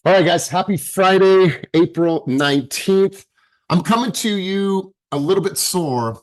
All right, guys, happy Friday, April 19th. I'm coming to you a little bit sore,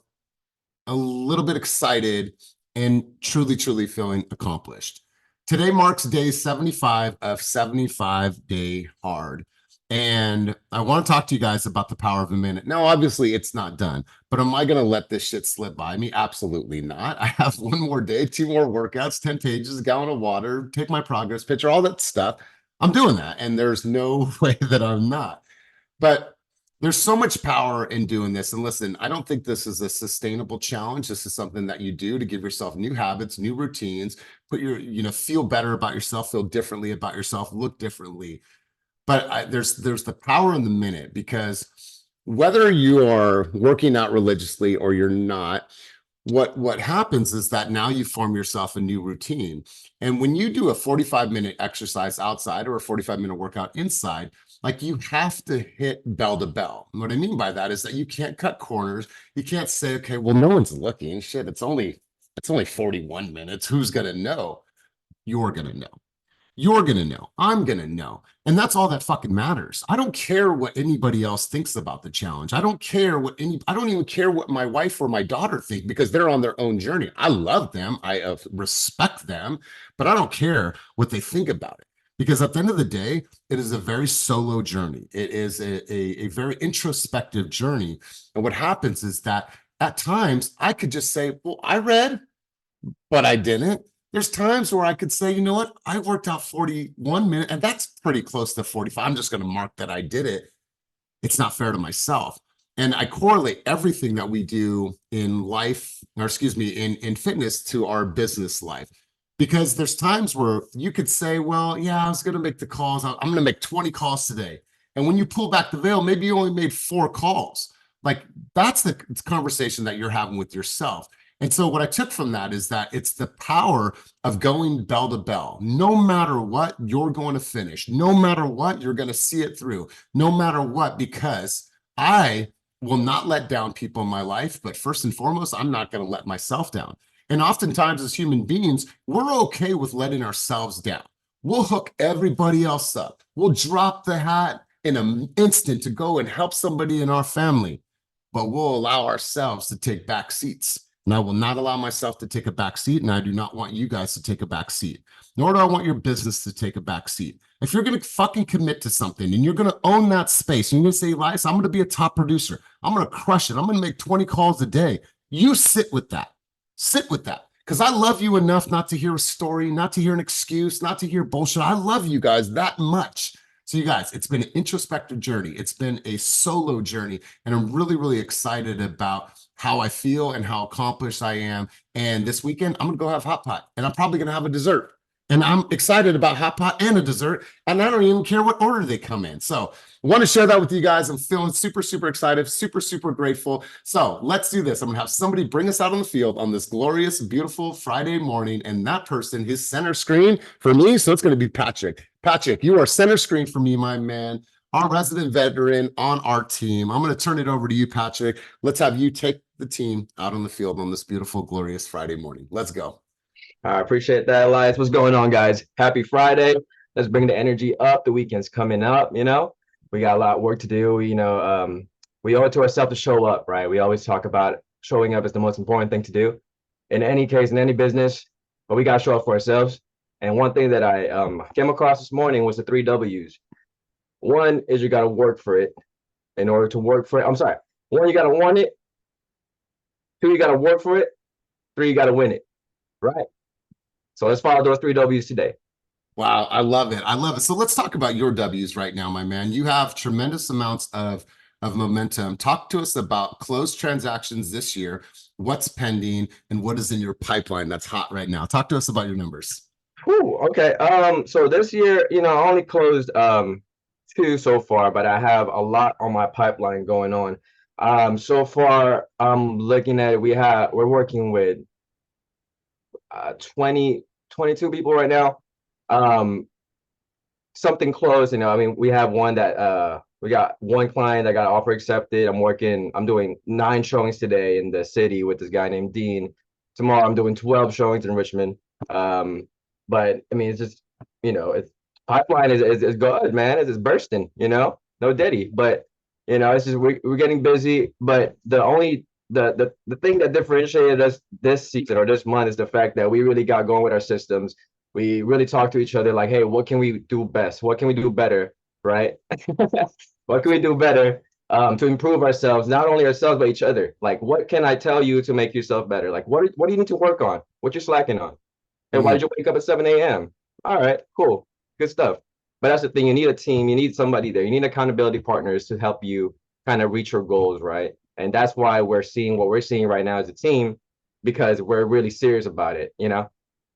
a little bit excited, and truly, truly feeling accomplished. Today marks day 75 of 75 Day Hard. And I want to talk to you guys about the power of a minute. Now, obviously, it's not done, but am I going to let this shit slip by me? Absolutely not. I have one more day, two more workouts, 10 pages, a gallon of water, take my progress picture, all that stuff. I'm doing that. And there's no way that I'm not. But there's so much power in doing this. And listen, I don't think this is a sustainable challenge. This is something that you do to give yourself new habits, new routines, feel better about yourself, feel differently about yourself, look differently. But there's the power in the minute, because whether you are working out religiously or you're not, what happens is that now you form yourself a new routine. And when you do a 45-minute exercise outside or a 45-minute workout inside, like, you have to hit bell to bell. And what I mean by that is that you can't cut corners. You can't say, okay, well, no one's looking. Shit, it's only 41 minutes. Who's gonna know? You're gonna know. You're going to know. I'm going to know. And that's all that fucking matters. I don't care what anybody else thinks about the challenge. I don't even care what my wife or my daughter think, because they're on their own journey. I love them. I respect them, but I don't care what they think about it. Because at the end of the day, it is a very solo journey. It is a very introspective journey. And what happens is that at times I could just say, well, I read, but I didn't. There's times where I could say, you know what, I worked out 41 minutes, and that's pretty close to 45. I'm just going to mark that I did it. It's not fair to myself. And I correlate everything that we do in life, or excuse me, in fitness, to our business life. Because there's times where you could say, well, yeah, I was going to make the calls. I'm going to make 20 calls today. And when you pull back the veil, maybe you only made 4 calls. Like, that's the conversation that you're having with yourself. And so what I took from that is that it's the power of going bell to bell. No matter what, you're going to finish. No matter what, you're going to see it through. No matter what, because I will not let down people in my life. But first and foremost, I'm not going to let myself down. And oftentimes as human beings, we're okay with letting ourselves down. We'll hook everybody else up. We'll drop the hat in an instant to go and help somebody in our family, but we'll allow ourselves to take back seats. And I will not allow myself to take a back seat, and I do not want you guys to take a back seat, nor do I want your business to take a back seat. If you're going to fucking commit to something and you're going to own that space, and you're going to say, Elias, I'm going to be a top producer, I'm going to crush it, I'm going to make 20 calls a day, you sit with that. Sit with that. Because I love you enough not to hear a story, not to hear an excuse, not to hear bullshit. I love you guys that much. So you guys, it's been an introspective journey. It's been a solo journey. And I'm really, really excited about how I feel and how accomplished I am. And this weekend, I'm going to go have hot pot, and I'm probably going to have a dessert. And I'm excited about hot pot and a dessert. And I don't even care what order they come in. So I want to share that with you guys. I'm feeling super, super excited, super, super grateful. So let's do this. I'm going to have somebody bring us out on the field on this glorious, beautiful Friday morning. And that person, his center screen for me. So it's going to be Patrick. Patrick, you are center screen for me, my man, our resident veteran on our team. I'm going to turn it over to you, Patrick. Let's have you take the team out on the field on this beautiful, glorious Friday morning. Let's go. I appreciate that, Elias. What's going on, guys? Happy Friday. Let's bring the energy up. The weekend's coming up, We got a lot of work to do. We owe it to ourselves to show up, right? We always talk about showing up is the most important thing to do in any case, in any business, but we got to show up for ourselves. And one thing that I came across this morning was the 3 W's. One is you got to work for it. In order to work for it, I'm sorry. 1, you got to want it. 2, you got to work for it. 3, you got to win it, right? So let's follow those 3 W's today. Wow, I love it. I love it. So let's talk about your W's right now, my man. You have tremendous amounts of momentum. Talk to us about closed transactions this year, what's pending, and what is in your pipeline that's hot right now. Talk to us about your numbers. Whew, okay. So this year, I only closed 2 so far, but I have a lot on my pipeline going on. So far, I'm looking at it. We're working with 22 people right now. Something close, we have one that we got one client that got an offer accepted. I'm doing 9 showings today in the city with this guy named Dean. Tomorrow I'm doing 12 showings in Richmond. But it's just, it's Pipeline is good, man. It's bursting, no diddy. But it's just we're getting busy. But the thing that differentiated us this season or this month is the fact that we really got going with our systems. We really talked to each other like, hey, what can we do best? What can we do better? Right? What can we do better to improve ourselves, not only ourselves, but each other? Like, what can I tell you to make yourself better? Like, what do you need to work on? What you're slacking on? Hey, why did Mhm. you wake up at 7 a.m.? All right, cool, good stuff. But that's the thing, you need a team, you need somebody there, you need accountability partners to help you kind of reach your goals, right? And that's why we're seeing what we're seeing right now as a team, because we're really serious about it.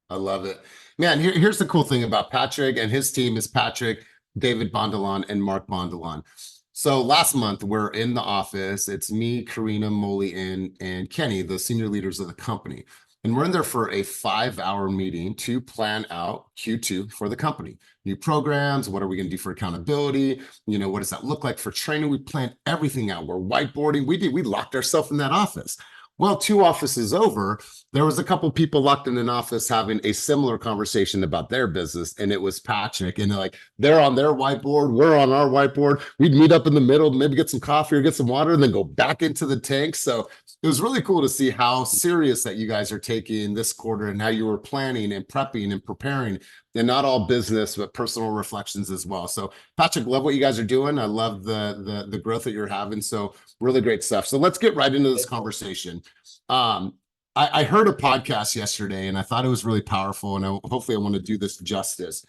I love it. Man, here's the cool thing about Patrick and his team is Patrick, David Bondelon, and Mark Bondelon. So last month we're in the office. It's me, Karina, Molly, and Kenny, the senior leaders of the company. And we're in there for a 5-hour meeting to plan out Q2 for the company. New programs, what are we going to do for accountability? What does that look like for training? We planned everything out. We're whiteboarding. We locked ourselves in that office. Well, 2 offices over, there was a couple people locked in an office having a similar conversation about their business, and it was Patrick. And they're on their whiteboard, we're on our whiteboard. We'd meet up in the middle, maybe get some coffee or get some water, and then go back into the tank. So it was really cool to see how serious that you guys are taking this quarter and how you were planning and prepping and preparing. And not all business, but personal reflections as well. So Patrick, love what you guys are doing. I love the growth that you're having. So really great stuff. So let's get right into this conversation. Um, I heard a podcast yesterday and I thought it was really powerful, and hopefully I want to do this justice.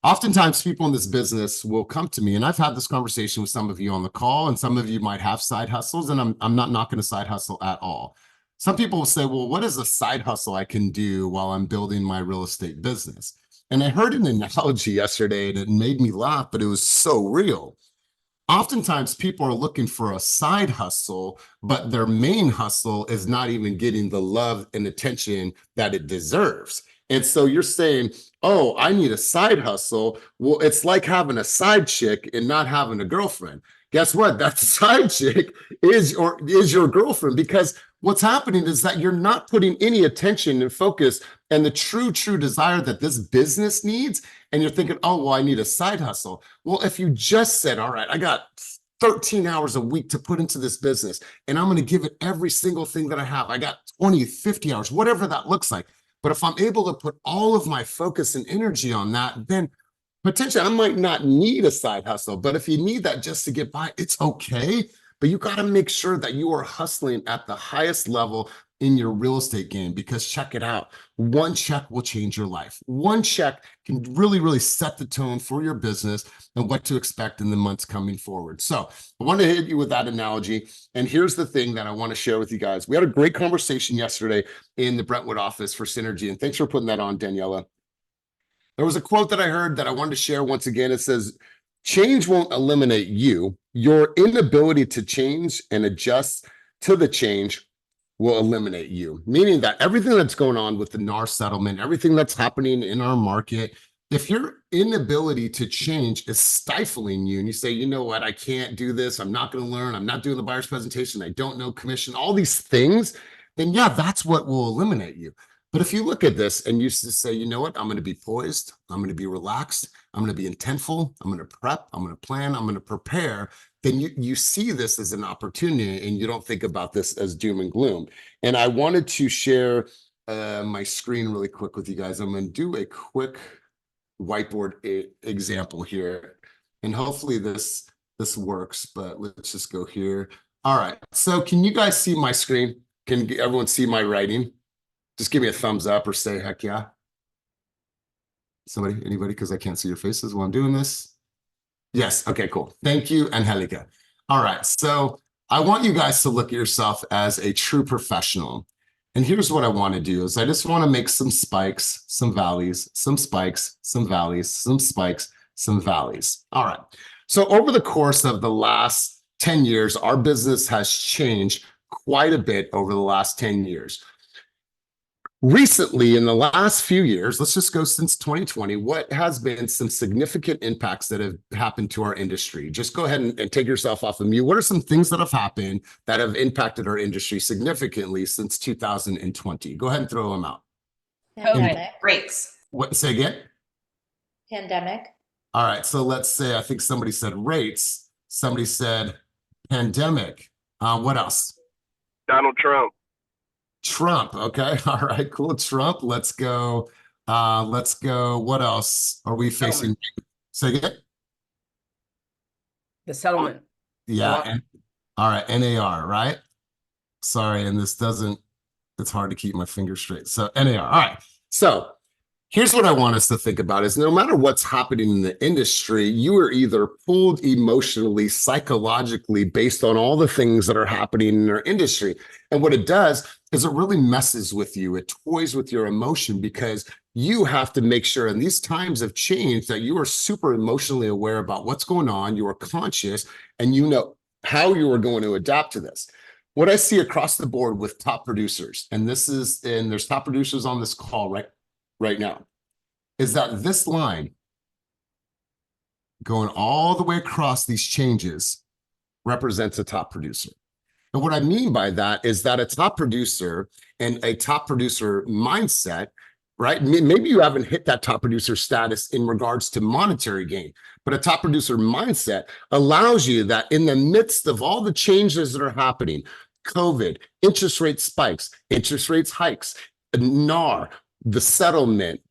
Oftentimes, people in this business will come to me, and I've had this conversation with some of you on the call, and some of you might have side hustles, and I'm not knocking a side hustle at all. Some people will say, well, what is a side hustle I can do while I'm building my real estate business? And I heard an analogy yesterday and it made me laugh, but it was so real. Oftentimes people are looking for a side hustle, but their main hustle is not even getting the love and attention that it deserves. And so you're saying, oh, I need a side hustle. Well, it's like having a side chick and not having a girlfriend. Guess what? That side chick is your girlfriend, because what's happening is that you're not putting any attention and focus and the true desire that this business needs. And you're thinking, oh, well, I need a side hustle. Well, if you just said, all right, I got 13 hours a week to put into this business, and I'm going to give it every single thing that I have. I got 20, 50 hours, whatever that looks like. But if I'm able to put all of my focus and energy on that, then potentially I might not need a side hustle. But if you need that just to get by, it's okay. But you got to make sure that you are hustling at the highest level in your real estate game, because check it out. One check will change your life. One check can really set the tone for your business and what to expect in the months coming forward. So I want to hit you with that analogy. And here's the thing that I want to share with you guys. We had a great conversation yesterday in the Brentwood office for Synergy. And thanks for putting that on, Daniela. There was a quote that I heard that I wanted to share once again. It says, change won't eliminate you. Your inability to change and adjust to the change will eliminate you. Meaning that everything that's going on with the NAR settlement, everything that's happening in our market, if your inability to change is stifling you and you say, you know what, I can't do this, I'm not going to learn, I'm not doing the buyer's presentation, I don't know commission, all these things, then yeah, that's what will eliminate you. But if you look at this and you just say, you know what, I'm going to be poised, I'm going to be relaxed, I'm going to be intentful, I'm going to prep, I'm going to plan, I'm going to prepare, then you see this as an opportunity and you don't think about this as doom and gloom. And I wanted to share my screen really quick with you guys. I'm going to do a quick whiteboard example here, and hopefully this works, but let's just go here. All right, so can you guys see my screen? Can everyone see my writing? Just give me a thumbs up or say heck yeah. Somebody, anybody, because I can't see your faces while I'm doing this. Yes, okay, cool. Thank you, Angelica. All right, so I want you guys to look at yourself as a true professional. And here's what I want to do is I just want to make some spikes, some valleys, some spikes, some valleys, some spikes, some valleys. All right. So over the course of the last 10 years, our business has changed quite a bit over the last 10 years. Recently, in the last few years, let's just go since 2020, what has been some significant impacts that have happened to our industry? Just go ahead and take yourself off of mute. What are some things that have happened that have impacted our industry significantly since 2020? Go ahead and throw them out. Pandemic. Breaks. What, say again? Pandemic. All right. So let's say, I think somebody said rates. Somebody said pandemic. What else? Donald Trump. Trump. Okay. All right. Cool. Trump. Let's go. Let's go. What else are we facing? Say again? The settlement. Yeah. All right. NAR, right? Sorry. And this doesn't, it's hard to keep my fingers straight. So NAR. All right. So here's what I want us to think about is no matter what's happening in the industry, you are either pulled emotionally, psychologically, based on all the things that are happening in our industry. And what it does is it really messes with you. It toys with your emotion because you have to make sure in these times of change that you are super emotionally aware about what's going on. You are conscious and you know how you are going to adapt to this. What I see across the board with top producers, and there's top producers on this call, right now, is that this line going all the way across these changes represents a top producer. And what I mean by that is that a top producer and a top producer mindset, right? Maybe you haven't hit that top producer status in regards to monetary gain, but a top producer mindset allows you that in the midst of all the changes that are happening, COVID, interest rate spikes, interest rates hikes, NAR, the settlement,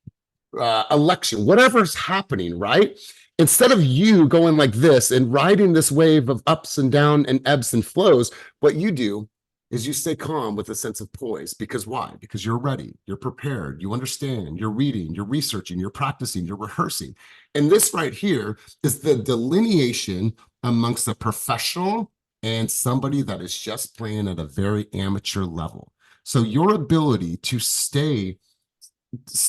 election, whatever's happening, right? Instead of you going like this and riding this wave of ups and down and ebbs and flows, what you do is you stay calm with a sense of poise. Because why? Because you're ready, you're prepared, you understand, you're reading, you're researching, you're practicing, you're rehearsing. And this right here is the delineation amongst a professional and somebody that is just playing at a very amateur level. So your ability to stay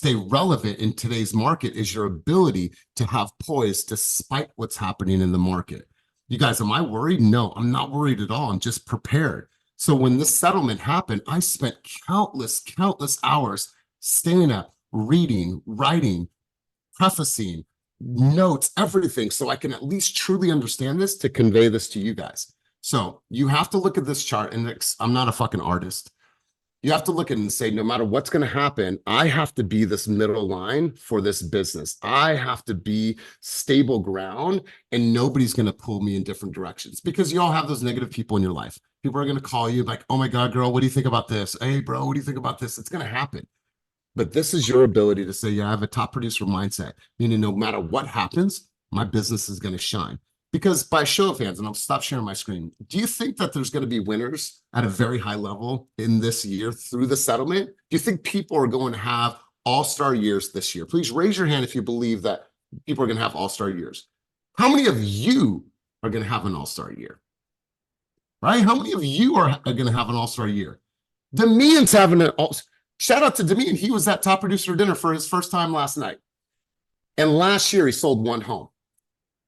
relevant in today's market is your ability to have poise despite what's happening in the market. You guys, am I worried? No, I'm not worried at all. I'm just prepared. So when this settlement happened, I spent countless hours staying up, reading, writing, prefacing, notes, everything, so I can at least truly understand this to convey this to you guys. So you have to look at this chart, and I'm not a fucking artist. You have to look at it and say, no matter what's going to happen, I have to be this middle line for this business. I have to be stable ground, and nobody's going to pull me in different directions, because you all have those negative people in your life. People are going to call you like, oh my God, girl, what do you think about this? Hey, bro, what do you think about this? It's going to happen. But this is your ability to say, yeah, I have a top producer mindset, meaning no matter what happens, my business is going to shine. Because by show of hands, and I'll stop sharing my screen, do you think that there's going to be winners at a very high level in this year through the settlement? Do you think people are going to have all-star years this year? Please raise your hand if you believe that people are going to have all-star years. How many of you are going to have an all-star year? Right? How many of you are going to have an all-star year? Damian's having an all-star. Shout out to Damian. He was at Top Producer Dinner for his first time last night. And last year, he sold one home.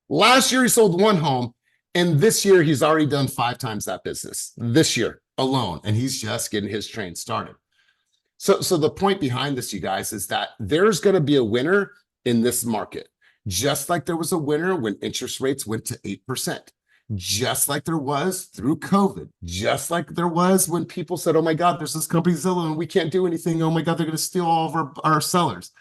Last year, he sold one home. And this year, he's already done 5 times that business this year alone. And he's just getting his train started. So the point behind this, you guys, is that there's going to be a winner in this market. Just like there was a winner when interest rates went to 8%. Just like there was through COVID, just like there was when people said, oh my God, there's this company Zillow and we can't do anything. Oh my God, they're going to steal all of our sellers.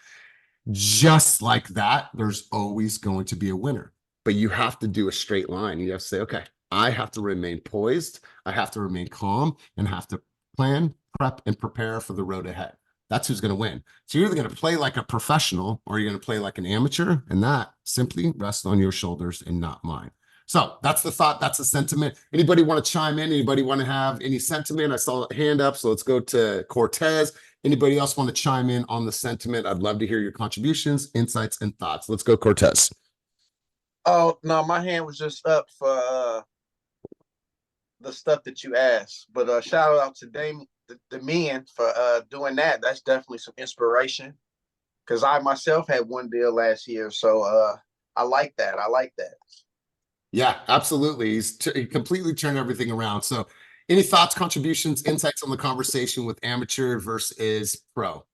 Just like that, there's always going to be a winner. But you have to do a straight line. You have to say, okay, I have to remain poised. I have to remain calm and have to plan, prep, and prepare for the road ahead. That's who's going to win. So you're either going to play like a professional or you're going to play like an amateur, and that simply rests on your shoulders and not mine. So that's the thought. That's the sentiment. Anybody want to chime in? Anybody want to have any sentiment? I saw a hand up, so let's go to Cortez. Anybody else want to chime in on the sentiment? I'd love to hear your contributions, insights, and thoughts. Let's go, Cortez. Oh, no, my hand was just up for the stuff that you asked. But shout out to Damian for doing that. That's definitely some inspiration, because I myself had one deal last year. So I like that. I like that. Yeah, absolutely. He completely turned everything around. So any thoughts, contributions, insights on the conversation with amateur versus pro?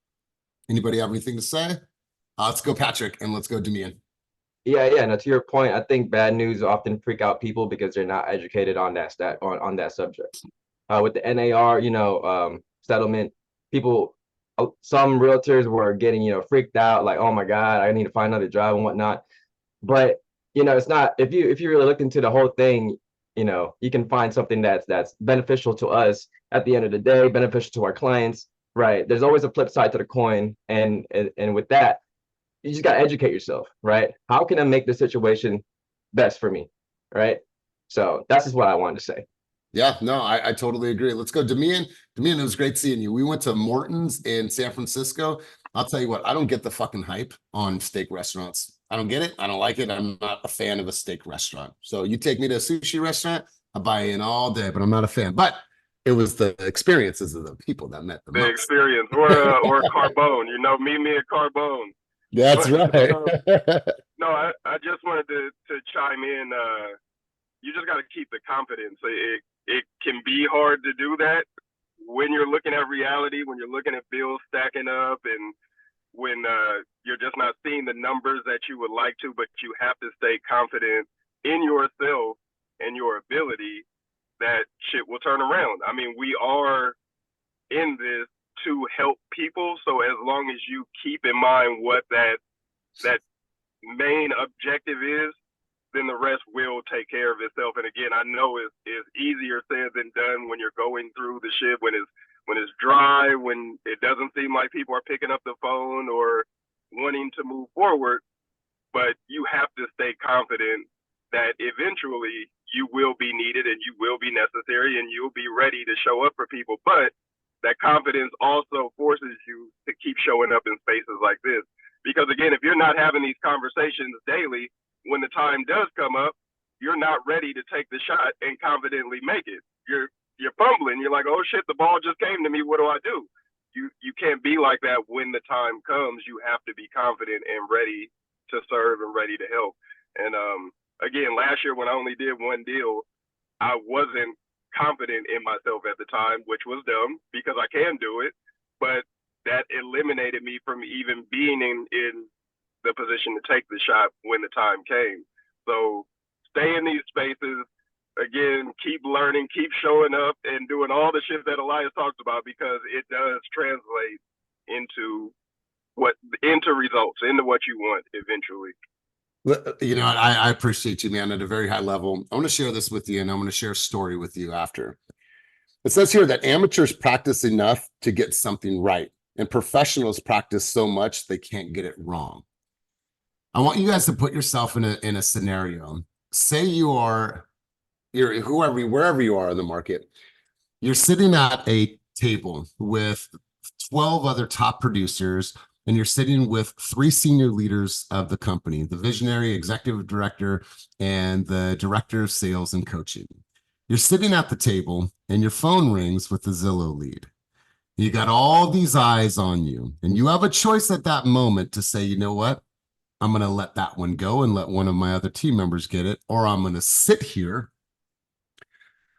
Anybody have anything to say? Let's go, Patrick, and let's go, Damian. Yeah. Now, to your point, I think bad news often freak out people because they're not educated on that on that subject. With the NAR, settlement, people some realtors were getting, freaked out, like, oh my God, I need to find another job and whatnot. But, it's not, if you really look into the whole thing, you can find something that's beneficial to us at the end of the day, beneficial to our clients, right? There's always a flip side to the coin. And with that, you just got to educate yourself, right? How can I make the situation best for me, right? So that's just what I wanted to say. Yeah, no, I totally agree. Let's go. Damian, it was great seeing you. We went to Morton's in San Francisco. I'll tell you what, I don't get the fucking hype on steak restaurants. I don't get it. I don't like it. I'm not a fan of a steak restaurant. So you take me to a sushi restaurant, I buy in all day, but I'm not a fan. But it was the experiences of the people that met the most. Experience, or Carbone. Meet me at Carbone. That's But, right. No, I just wanted to chime in. You just got to keep the confidence. It can be hard to do that when you're looking at reality, when you're looking at bills stacking up, and when you're just not seeing the numbers that you would like to, but you have to stay confident in yourself and your ability that shit will turn around. I mean, we are in this to help people. So as long as you keep in mind what that main objective is, then the rest will take care of itself. And again, I know it's easier said than done when you're going through the shit, when it's dry, when it doesn't seem like people are picking up the phone or wanting to move forward. But you have to stay confident that eventually you will be needed and you will be necessary and you'll be ready to show up for people. But that confidence also forces you to keep showing up in spaces like this. Because again, if you're not having these conversations daily, when the time does come up, you're not ready to take the shot and confidently make it. You're fumbling. You're like, oh shit, the ball just came to me. What do I do? You can't be like that when the time comes. You have to be confident and ready to serve and ready to help. And again, last year when I only did one deal, I wasn't confident in myself at the time, which was dumb because I can do it. But that eliminated me from even being in the position to take the shot when the time came. So stay in these spaces. Again, keep learning, keep showing up and doing all the shit that Elias talks about, because it does translate into results, into what you want eventually. I appreciate you, man, at a very high level. I want to share this with you, and I'm going to share a story with you after. It says here that amateurs practice enough to get something right, and professionals practice so much they can't get it wrong. I want you guys to put yourself in a scenario. Say wherever you are in the market, you're sitting at a table with 12 other top producers, and you're sitting with 3 senior leaders of the company, the visionary, executive director, and the director of sales and coaching. You're sitting at the table and your phone rings with the Zillow lead. You got all these eyes on you, and you have a choice at that moment to say, you know what? I'm going to let that one go and let one of my other team members get it, or I'm going to sit here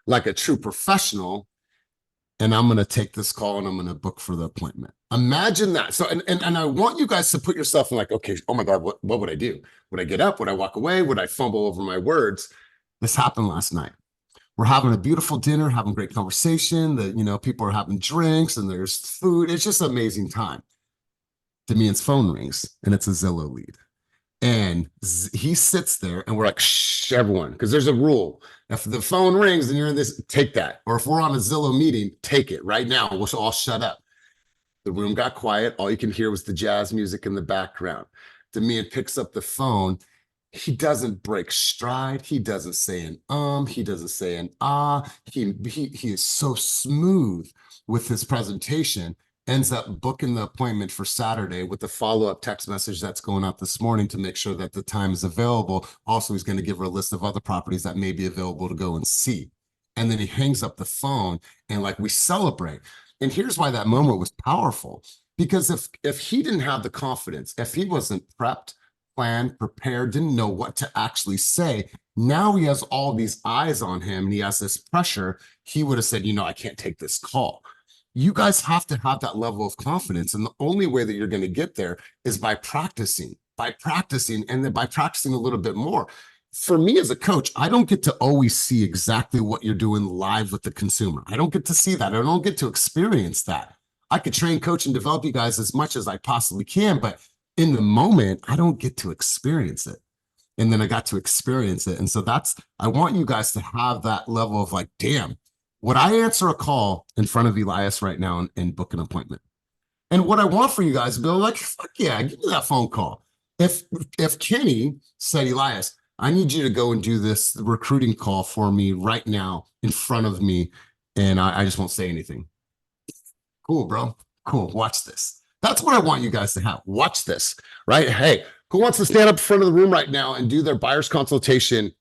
like a true professional, and I'm going to take this call and I'm going to book for the appointment. Imagine that. So, and I want you guys to put yourself in like, okay, oh my God, what would I do? Would I get up? Would I walk away? Would I fumble over my words? This happened last night. We're having a beautiful dinner, having great conversation. People are having drinks and there's food. It's just an amazing time. Damian's phone rings and it's a Zillow lead. And he sits there and we're like, shh, everyone, because there's a rule. If the phone rings and you're in this, take that. Or if we're on a Zillow meeting, take it right now. We'll all shut up. The room got quiet. All you can hear was the jazz music in the background. Damian picks up the phone. He doesn't break stride. He doesn't say an he doesn't say an ah. He is so smooth with his presentation. Ends up booking the appointment for Saturday with the follow-up text message that's going out this morning to make sure that the time is available. Also, he's going to give her a list of other properties that may be available to go and see. And then he hangs up the phone and we celebrate. And here's why that moment was powerful. Because if he didn't have the confidence, if he wasn't prepped, planned, prepared, didn't know what to actually say, now he has all these eyes on him and he has this pressure, he would have said, I can't take this call. You guys have to have that level of confidence. And the only way that you're going to get there is by practicing, and then by practicing a little bit more. For me as a coach, I don't get to always see exactly what you're doing live with the consumer. I don't get to see that. I don't get to experience that. I could train, coach, and develop you guys as much as I possibly can, but in the moment, I don't get to experience it. And then I got to experience it. And so I want you guys to have that level of like, damn, would I answer a call in front of Elias right now and book an appointment? And what I want for you guys to be like, fuck yeah, give me that phone call. If Kenny said, Elias, I need you to go and do this recruiting call for me right now in front of me, and I just won't say anything. Cool, bro. Cool. Watch this. That's what I want you guys to have. Watch this, right? Hey, who wants to stand up in front of the room right now and do their buyer's consultation?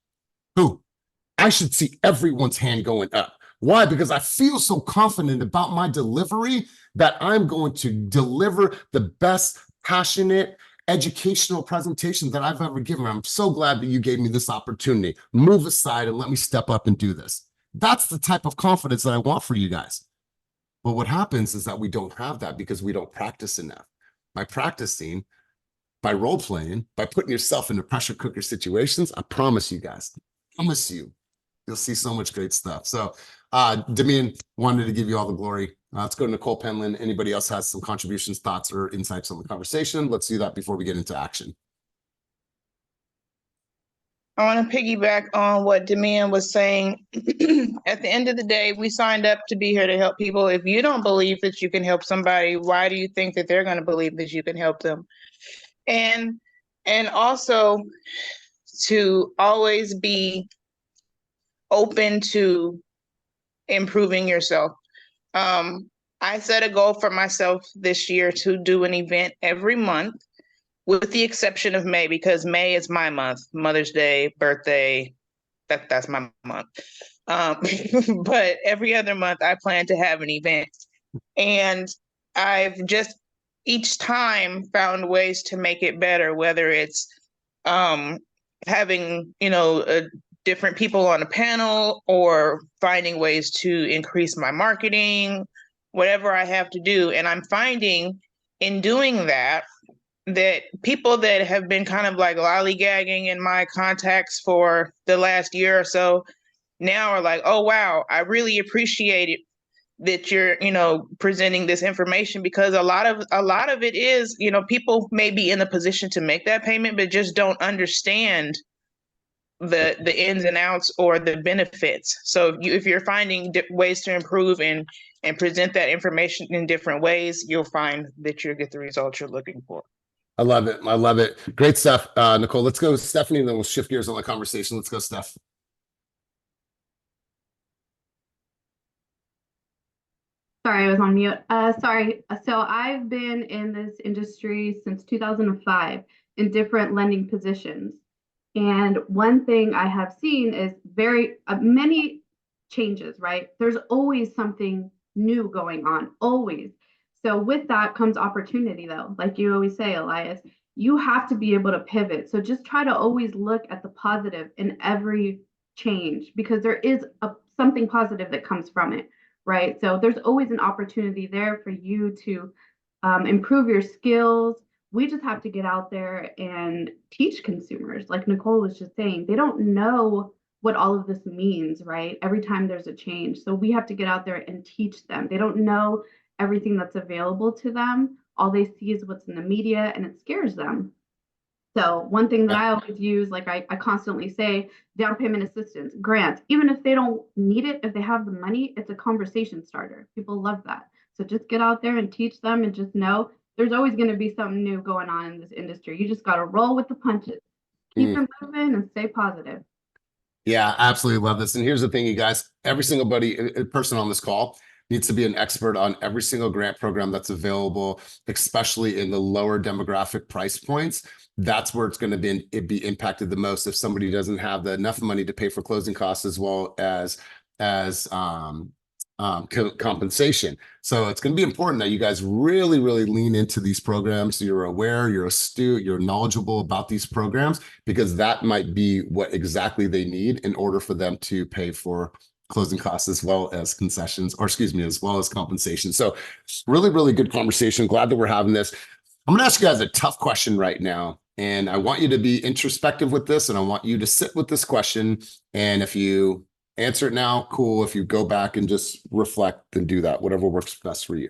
Who? I should see everyone's hand going up. Why? Because I feel so confident about my delivery that I'm going to deliver the best, passionate, educational presentation that I've ever given. I'm so glad that you gave me this opportunity. Move aside and let me step up and do this. That's the type of confidence that I want for you guys. But what happens is that we don't have that because we don't practice enough. By practicing, by role playing, by putting yourself into pressure cooker situations, I promise you guys, you'll see so much great stuff. So Damien wanted to give you all the glory. Let's go to Nicole Penland. Anybody else has some contributions, thoughts, or insights on the conversation? Let's do that before we get into action. I want to piggyback on what Damian was saying. At the end of the day, we signed up to be here to help people. If you don't believe that you can help somebody, why do you think that they're going to believe that you can help them? And also to always be open to improving yourself. I set a goal for myself this year to do an event every month, with the exception of May, because May is my month, Mother's Day, birthday, that's my month. But every other month I plan to have an event. And I've just each time found ways to make it better, whether it's having, different people on a panel or finding ways to increase my marketing, whatever I have to do. And I'm finding in doing that people that have been kind of like lollygagging in my contacts for the last year or so now are like, oh, wow, I really appreciate it that you're, presenting this information, because a lot of it is, people may be in a position to make that payment, but just don't understand the ins and outs or the benefits. So if you're finding ways to improve and present that information in different ways, you'll find that you'll get the results you're looking for. I love it. I love it. Great stuff, Nicole. Let's go, Stephanie, and then we'll shift gears on the conversation. Let's go, Steph. Sorry, I was on mute. Sorry. So I've been in this industry since 2005 in different lending positions. And one thing I have seen is many changes, right? There's always something new going on, always. So with that comes opportunity, though. Like you always say, Elias, you have to be able to pivot. So just try to always look at the positive in every change, because there is something positive that comes from it, right? So there's always an opportunity there for you to improve your skills. We just have to get out there and teach consumers. Like Nicole was just saying, they don't know what all of this means, right? Every time there's a change. So we have to get out there and teach them. They don't know everything that's available to them. All they see is what's in the media, and it scares them. So one thing that I always use, like I constantly say, down payment assistance, grants, even if they don't need it, if they have the money, it's a conversation starter. People love that. So just get out there and teach them, and just know there's always going to be something new going on in this industry. You just got to roll with the punches, keep it moving, and stay positive. Yeah, absolutely love this. And here's the thing, you guys, every single person on this call needs to be an expert on every single grant program that's available, especially in the lower demographic price points. That's where it's going to be impacted the most if somebody doesn't have enough money to pay for closing costs as well as compensation. So it's going to be important that you guys really, really lean into these programs. So you're aware, you're astute, you're knowledgeable about these programs, because that might be what exactly they need in order for them to pay for closing costs as well as concessions, or excuse me, as well as compensation. So really, really good conversation. Glad that we're having this. I'm going to ask you guys a tough question right now, and I want you to be introspective with this, and I want you to sit with this question. And if you answer it now, cool. If you go back and just reflect, then do that, whatever works best for you.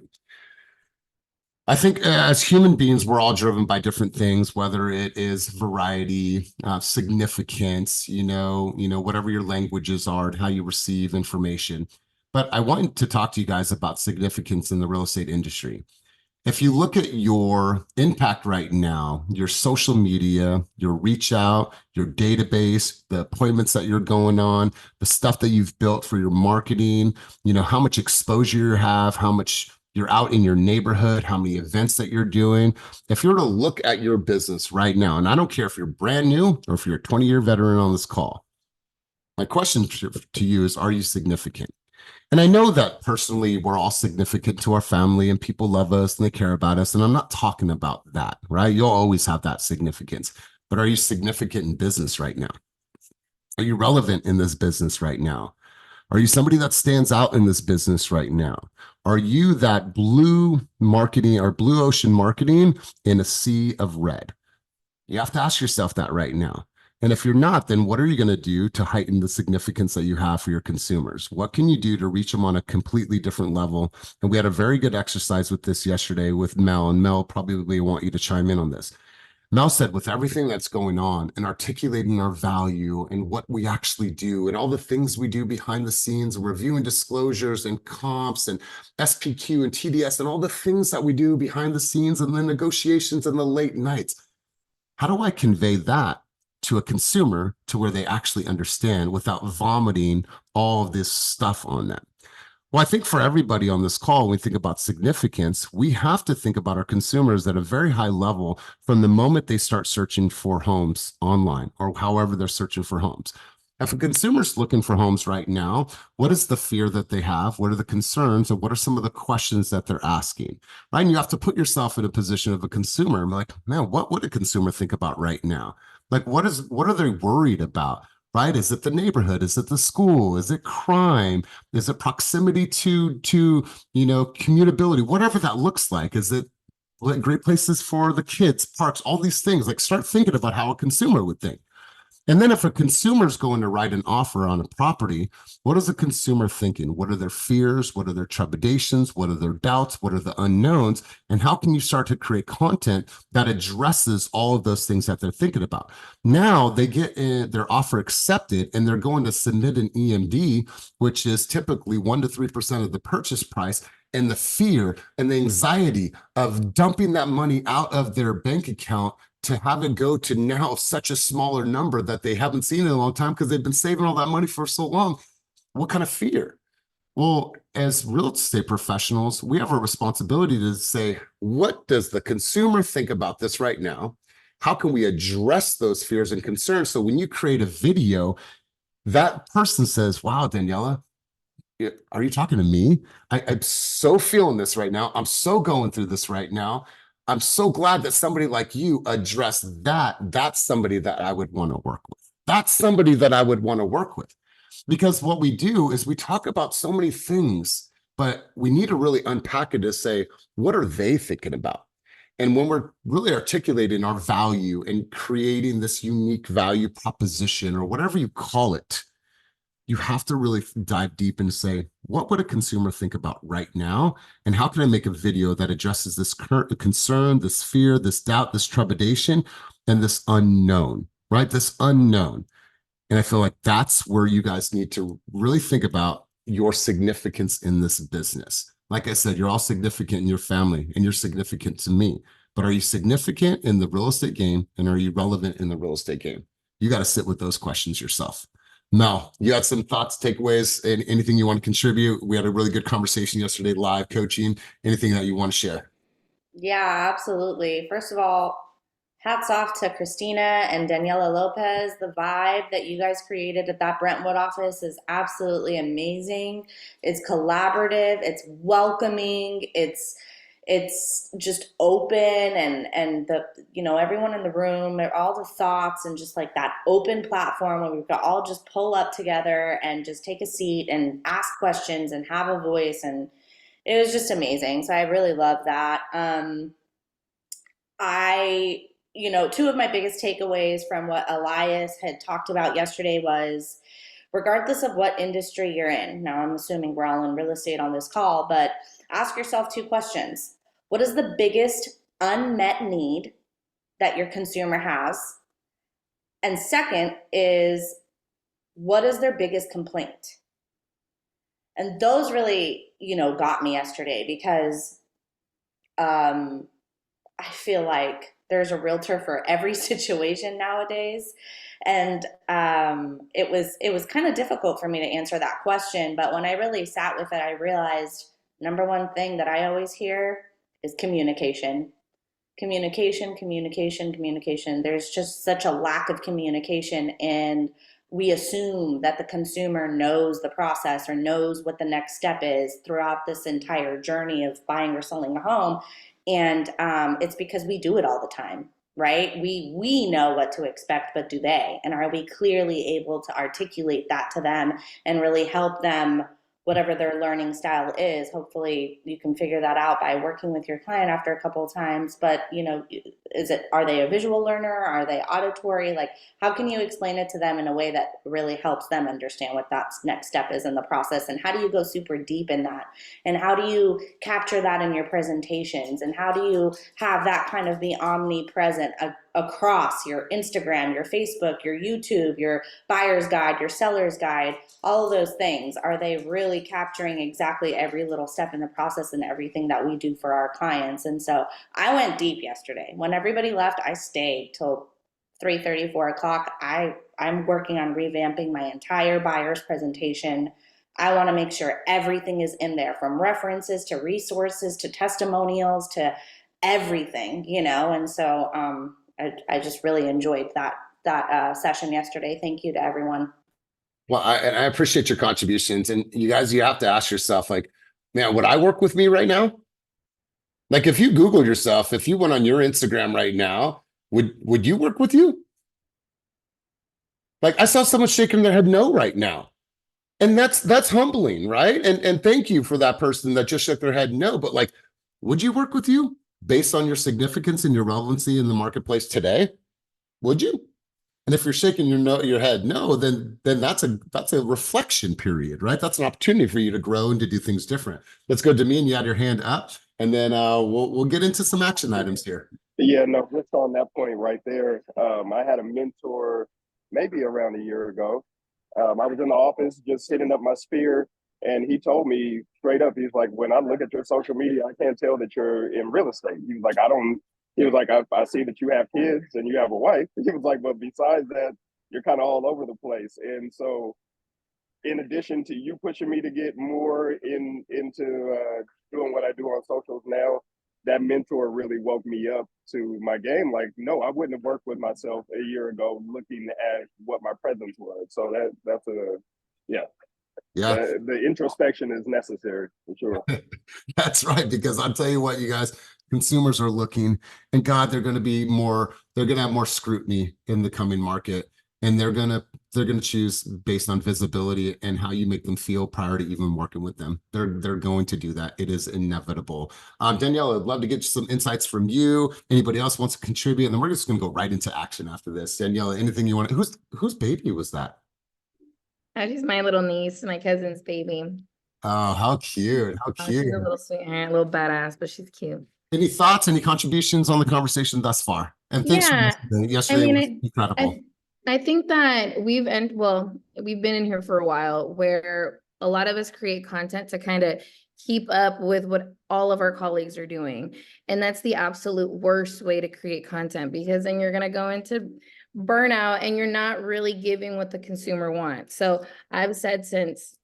I think as human beings, we're all driven by different things, whether it is variety, significance, whatever your languages are and how you receive information. But I wanted to talk to you guys about significance in the real estate industry. If you look at your impact right now, your social media, your reach out, your database, the appointments that you're going on, the stuff that you've built for your marketing, how much exposure you have, how much you're out in your neighborhood, how many events that you're doing. If you were to look at your business right now, and I don't care if you're brand new or if you're a 20-year veteran on this call, my question to you is, are you significant? And I know that personally, we're all significant to our family and people love us and they care about us. And I'm not talking about that, right? You'll always have that significance. But are you significant in business right now? Are you relevant in this business right now? Are you somebody that stands out in this business right now? Are you that blue marketing or blue ocean marketing in a sea of red? You have to ask yourself that right now. And if you're not, then what are you going to do to heighten the significance that you have for your consumers? What can you do to reach them on a completely different level? And we had a very good exercise with this yesterday with Mel, and Mel probably want you to chime in on this. Mel said, with everything that's going on and articulating our value and what we actually do and all the things we do behind the scenes, reviewing disclosures and comps and SPQ and TDS and all the things that we do behind the scenes and the negotiations and the late nights, how do I convey that to a consumer to where they actually understand without vomiting all of this stuff on them? Well, I think for everybody on this call, when we think about significance, we have to think about our consumers at a very high level from the moment they start searching for homes online or however they're searching for homes. If a consumer's looking for homes right now, what is the fear that they have? What are the concerns? And what are some of the questions that they're asking? Right. And you have to put yourself in a position of a consumer. I'm like, man, what would a consumer think about right now? Like, what are they worried about? Right? Is it the neighborhood? Is it the school? Is it crime? Is it proximity to commutability? Whatever that looks like. Is it like great places for the kids, parks, all these things? Like, start thinking about how a consumer would think. And then if a consumer's going to write an offer on a property, what is the consumer thinking? What are their fears? What are their trepidations? What are their doubts? What are the unknowns? And how can you start to create content that addresses all of those things that they're thinking about? Now they get their offer accepted and they're going to submit an EMD, which is typically 1 to 3% of the purchase price. And the fear and the anxiety of dumping that money out of their bank account to have it go to now such a smaller number that they haven't seen in a long time because they've been saving all that money for so long. What kind of fear? Well, as real estate professionals, we have a responsibility to say, what does the consumer think about this right now? How can we address those fears and concerns? So when you create a video, that person says, wow, Daniela, are you talking to me? I'm so feeling this right now. I'm so going through this right now. I'm so glad that somebody like you addressed that. That's somebody that I would want to work with. That's somebody that I would want to work with. Because what we do is we talk about so many things, but we need to really unpack it to say, what are they thinking about? And when we're really articulating our value and creating this unique value proposition or whatever you call it, you have to really dive deep and say, what would a consumer think about right now? And how can I make a video that addresses this current concern, this fear, this doubt, this trepidation, and this unknown, right? This unknown. And I feel like that's where you guys need to really think about your significance in this business. Like I said, you're all significant in your family and you're significant to me. But are you significant in the real estate game and are you relevant in the real estate game? You got to sit with those questions yourself. Mel, you had some thoughts, takeaways, and anything you want to contribute? We had a really good conversation yesterday, live coaching. Anything that you want to share? Yeah, absolutely. First of all, hats off to Christina and Daniela Lopez. The vibe that you guys created at that Brentwood office is absolutely amazing. It's collaborative, it's welcoming, it's just open and the everyone in the room, all the thoughts and just like that open platform where we could all just pull up together and just take a seat and ask questions and have a voice, and it was just amazing. So I really love that. Two of my biggest takeaways from what Elias had talked about yesterday was, regardless of what industry you're in, now I'm assuming we're all in real estate on this call, but ask yourself two questions. What is the biggest unmet need that your consumer has? And second is, what is their biggest complaint? And those really, got me yesterday because I feel like there's a realtor for every situation nowadays. And it was kind of difficult for me to answer that question. But when I really sat with it, I realized number one thing that I always hear is communication. Communication, communication, communication. There's just such a lack of communication, and we assume that the consumer knows the process or knows what the next step is throughout this entire journey of buying or selling a home. And it's because we do it all the time, right? We know what to expect, but do they? And are we clearly able to articulate that to them and really help them, whatever their learning style is? Hopefully you can figure that out by working with your client after a couple of times. But are they a visual learner? Are they auditory? Like, how can you explain it to them in a way that really helps them understand what that next step is in the process? And how do you go super deep in that? And how do you capture that in your presentations? And how do you have that kind of be omnipresent across your Instagram, your Facebook, your YouTube, your buyer's guide, your seller's guide, all of those things? Are they really capturing exactly every little step in the process and everything that we do for our clients? And so I went deep yesterday. When everybody left, I stayed till 3:30, 4 o'clock. I'm working on revamping my entire buyer's presentation. I want to make sure everything is in there, from references to resources to testimonials to everything, And so I just really enjoyed that session yesterday. Thank you to everyone. Well, I appreciate your contributions. And you guys, you have to ask yourself, like, man, would I work with me right now? Like, if you Googled yourself, if you went on your Instagram right now, would you work with you? Like, I saw someone shaking their head no right now. And that's humbling, right? And thank you for that person that just shook their head no. But like, would you work with you based on your significance and your relevancy in the marketplace today? Would you? And if you're shaking your head no, then that's a reflection period, right? That's an opportunity for you to grow and to do things different. Let's go, Damien. You had your hand up, and then we'll get into some action items here. Yeah, no, just on that point right there. I had a mentor maybe around a year ago. I was in the office just hitting up my sphere, and he told me straight up, he's like, when I look at your social media, I can't tell that you're in real estate. He was like, I see that you have kids and you have a wife. He was like, but besides that, you're kind of all over the place. And so in addition to you pushing me to get more into doing what I do on socials now, that mentor really woke me up to my game. Like, no, I wouldn't have worked with myself a year ago looking at what my presence was. So that's yeah. The introspection is necessary for sure. That's right, because I'll tell you what, you guys, consumers are looking, and God, they're going to have more scrutiny in the coming market, and they're going to choose based on visibility and how you make them feel prior to even working with them. They're going to do that. It is inevitable. Danielle, I'd love to get some insights from you. Anybody else wants to contribute? And then we're just going to go right into action after this. Danielle, anything you want? Whose baby was that? She's my little niece, my cousin's baby. Oh, how cute. How cute. She's a little sweetheart, a little badass, but she's cute. Any thoughts, any contributions on the conversation thus far? And thanks for listening. Yesterday was incredible. I think that we've been in here for a while where a lot of us create content to kind of keep up with what all of our colleagues are doing. And that's the absolute worst way to create content, because then you're going to go into burnout and you're not really giving what the consumer wants. So I've said since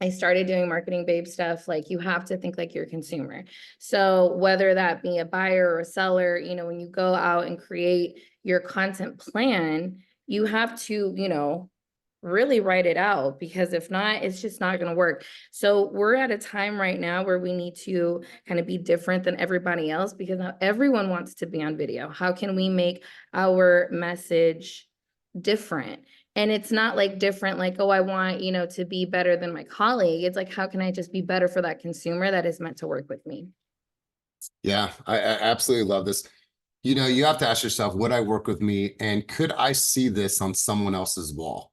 I started doing marketing babe stuff, like, you have to think like your consumer. So whether that be a buyer or a seller, when you go out and create your content plan, you have to, really write it out, because if not, it's just not going to work. So we're at a time right now where we need to kind of be different than everybody else, because now everyone wants to be on video. How can we make our message different? And it's not like different, like, oh, I want, to be better than my colleague. It's like, how can I just be better for that consumer that is meant to work with me? Yeah, I absolutely love this. You have to ask yourself, would I work with me? And could I see this on someone else's wall?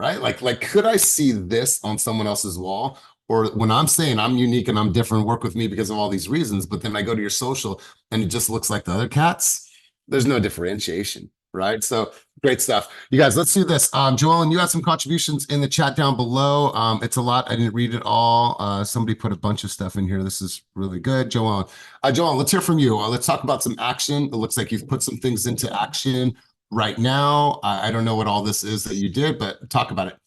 Right? Like, could I see this on someone else's wall? or when I'm saying I'm unique and I'm different, work with me because of all these reasons, but then I go to your social and it just looks like the other cats, there's no differentiation, right? So great stuff. You guys, let's do this. Joellen, you had some contributions in the chat down below. It's a lot. I didn't read it all. Somebody put a bunch of stuff in here. This is really good. Joellen, let's hear from you. Let's talk about some action. It looks like you've put some things into action right now. I don't know what all this is that you did, but talk about it.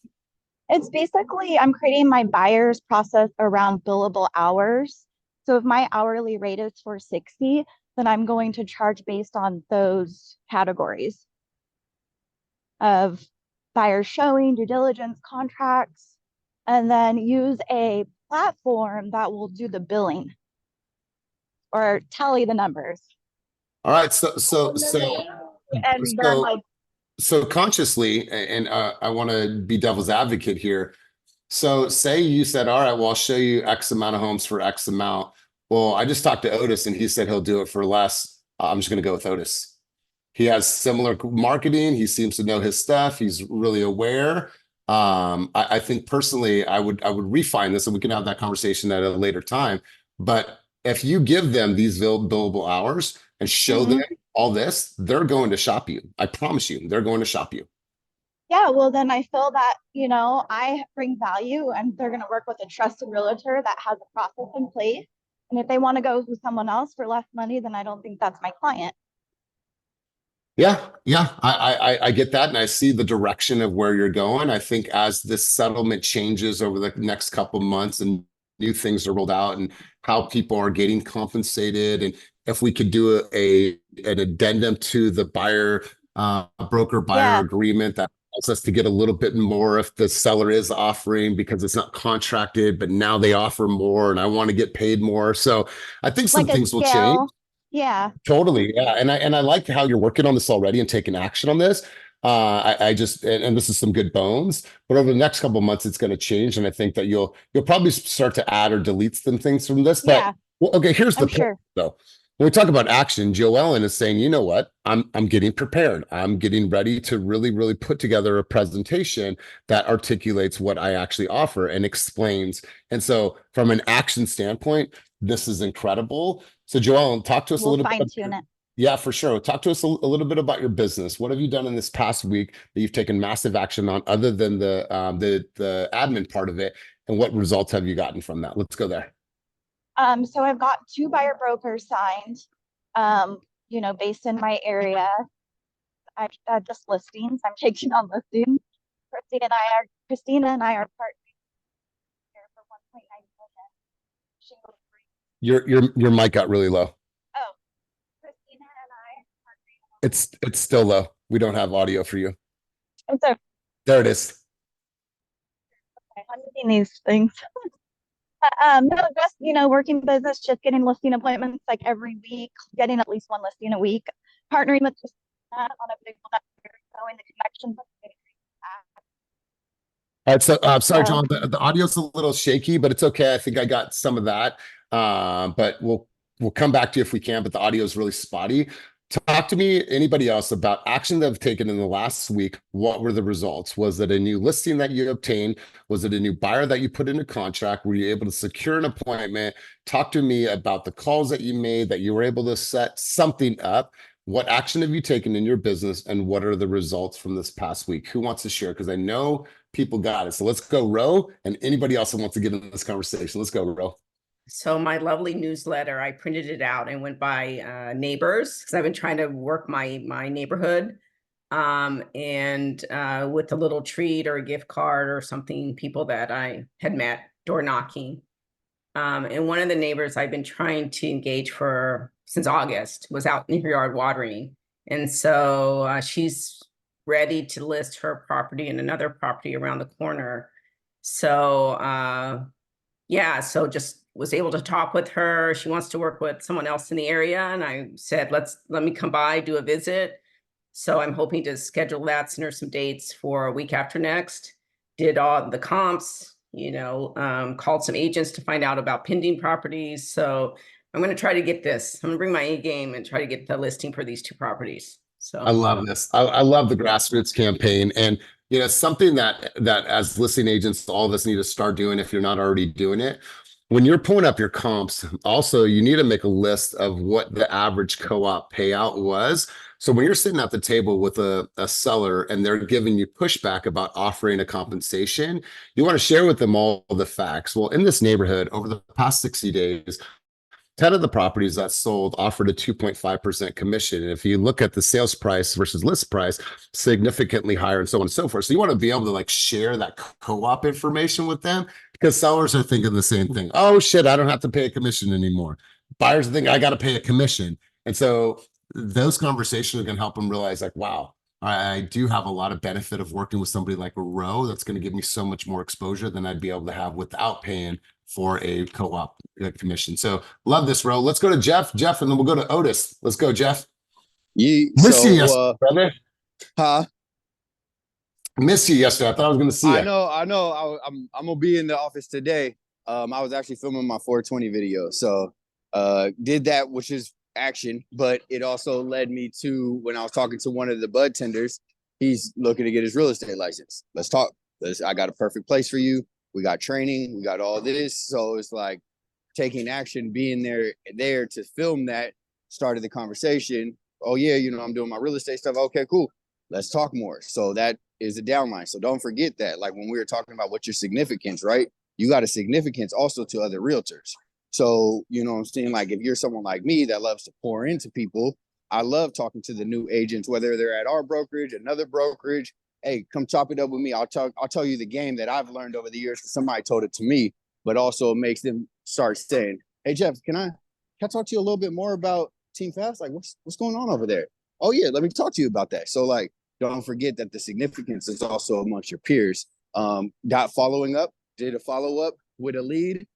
It's basically, I'm creating my buyer's process around billable hours. So if my hourly rate is $460, then I'm going to charge based on those categories of buyer showing, due diligence, contracts, and then use a platform that will do the billing or tally the numbers. All right. So consciously, and I want to be devil's advocate here. So say you said, all right, well, I'll show you X amount of homes for X amount. Well, I just talked to Otis and he said he'll do it for less. I'm just going to go with Otis. He has similar marketing. He seems to know his stuff. He's really aware. I think personally, I would refine this and we can have that conversation at a later time. But if you give them these billable hours and show them all this, they're going to shop you. I promise you, they're going to shop you. Yeah, well, then I feel that, I bring value and they're going to work with a trusted realtor that has a process in place. And if they want to go with someone else for less money, then I don't think that's my client. Yeah, I get that. And I see the direction of where you're going. I think as this settlement changes over the next couple of months and new things are rolled out and how people are getting compensated, and if we could do an addendum to the broker buyer agreement that allows us to get a little bit more if the seller is offering because it's not contracted, but now they offer more and I want to get paid more. So I think some things will change. Yeah, totally. Yeah. And I like how you're working on this already and taking action on this. I just, and this is some good bones, but over the next couple of months, it's going to change. And I think that you'll probably start to add or delete some things from this, but okay, here's the point though. When we talk about action, Joellen is saying, you know what, I'm getting prepared. I'm getting ready to really, really put together a presentation that articulates what I actually offer and explains. And so from an action standpoint, this is incredible. So Joellen, talk to us a little bit. Fine-tune it. Yeah, for sure. Talk to us a little bit about your business. What have you done in this past week that you've taken massive action on other than the admin part of it? And what results have you gotten from that? Let's go there. So I've got 2 buyer brokers signed, based in my area. I just listings. I'm taking on listings. Christina and I are partnering here for 1.9 million. Your mic got really low. Oh, Christina and I are partnering. It's still low. We don't have audio for you. So there it is. Okay, I'm using these things. No, just, working business, just getting listing appointments like every week, getting at least 1 listing a week, partnering with on a big one, showing the connections. All right, so sorry, John, the audio's a little shaky, but it's okay. I think I got some of that. But we'll come back to you if we can, but the audio is really spotty. Talk to me, anybody else, about action that have taken in the last week. What were the results? Was it a new listing that you obtained? Was it a new buyer that you put into contract? Were you able to secure an appointment? Talk to me about the calls that you made, that you were able to set something up. What action have you taken in your business, and what are the results from this past week? Who wants to share? Because I know people got it. So let's go, Ro, and anybody else that wants to get in this conversation. Let's go, Ro. So my lovely newsletter, I printed it out and went by neighbors because I've been trying to work my neighborhood, and with a little treat or a gift card or something, people that I had met door knocking. And one of the neighbors I've been trying to engage since August was out in her yard watering. And so she's ready to list her property and another property around the corner. So so just was able to talk with her. She wants to work with someone else in the area. And I said, let me come by, do a visit. So I'm hoping to schedule that, send her some dates for a week after next. Did all the comps, called some agents to find out about pending properties. So I'm going to try to get this. I'm going to bring my A game and try to get the listing for these 2 properties. So I love this. I love the grassroots campaign. And you know, something that as listing agents, all of us need to start doing if you're not already doing it. When you're pulling up your comps, also you need to make a list of what the average co-op payout was. So when you're sitting at the table with a seller and they're giving you pushback about offering a compensation, you want to share with them all the facts. Well, in this neighborhood, over the past 60 days, 10 of the properties that sold offered a 2.5% commission. And if you look at the sales price versus list price, significantly higher and so on and so forth. So you want to be able to like share that co-op information with them because sellers are thinking the same thing. Oh shit, I don't have to pay a commission anymore. Buyers think I got to pay a commission. And so those conversations are going to help them realize like, wow, I do have a lot of benefit of working with somebody like a Row that's going to give me so much more exposure than I'd be able to have without paying for a co-op commission. So love this, Row. Let's go to Jeff, and then we'll go to Otis. Let's go, Jeff. Miss you yesterday, brother. Huh? Missed you yesterday. I thought I was going to see you. I know. I'm gonna be in the office today. I was actually filming my 420 video, so did that, which is action. But it also led me to when I was talking to one of the bud tenders. He's looking to get his real estate license. Let's talk. I got a perfect place for you. We got training. We got all this. So it's like taking action, being there to film that. Started the conversation. Oh yeah, you know, I'm doing my real estate stuff. Okay, cool. Let's talk more. So that is a downline. So don't forget that. Like when we were talking about what's your significance, right? You got a significance also to other realtors. So, you know what I'm saying? Like if you're someone like me that loves to pour into people, I love talking to the new agents, whether they're at our brokerage, another brokerage. Hey, come chop it up with me. I'll tell you the game that I've learned over the years because somebody told it to me, but also it makes them start saying, hey Jeff, can I talk to you a little bit more about Team Fast? Like what's going on over there? Oh yeah, let me talk to you about that. So like, don't forget that the significance is also amongst your peers. Did a follow-up with a lead.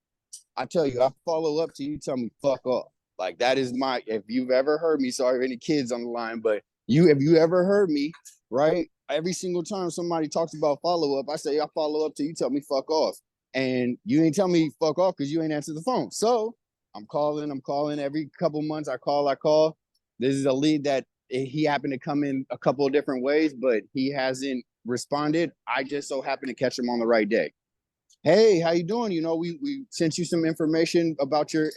I tell you, I follow up till you tell me fuck off. Like that is if you've ever heard me, sorry if any kids on the line, but if you ever heard me, right? Every single time somebody talks about follow-up, I say I follow up till you tell me fuck off. And you ain't tell me fuck off because you ain't answer the phone. So I'm calling every couple months. I call. This is a lead that he happened to come in a couple of different ways, but he hasn't responded. I just so happened to catch him on the right day. Hey, how you doing? You know, we sent you some information about your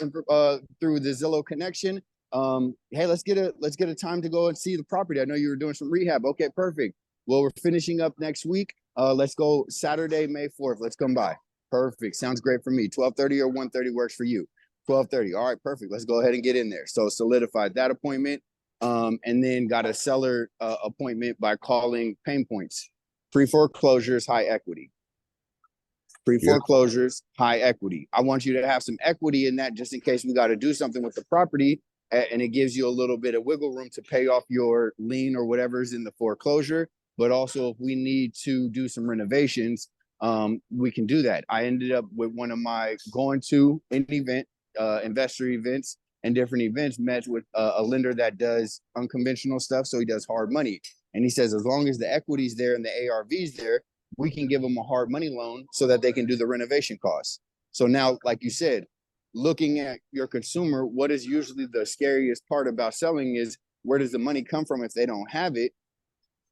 through the Zillow connection. Hey, let's get a time to go and see the property. I know you were doing some rehab. Okay, perfect. Well, we're finishing up next week. Let's go Saturday, May 4th. Let's come by. Perfect. Sounds great for me. 12:30 or 1:30 works for you. 12:30. All right, perfect. Let's go ahead and get in there. So solidified that appointment. And then got a seller appointment by calling pain points. Pre-foreclosures, high equity. Pre-foreclosures, high equity. I want you to have some equity in that just in case we got to do something with the property. And it gives you a little bit of wiggle room to pay off your lien or whatever's in the foreclosure. But also if we need to do some renovations, we can do that. I ended up with one of my going to an event, investor events and different events, met with a lender that does unconventional stuff. So he does hard money. And he says, as long as the equity's there and the ARV's there, we can give them a hard money loan so that they can do the renovation costs. So now, like you said, looking at your consumer, what is usually the scariest part about selling is where does the money come from if they don't have it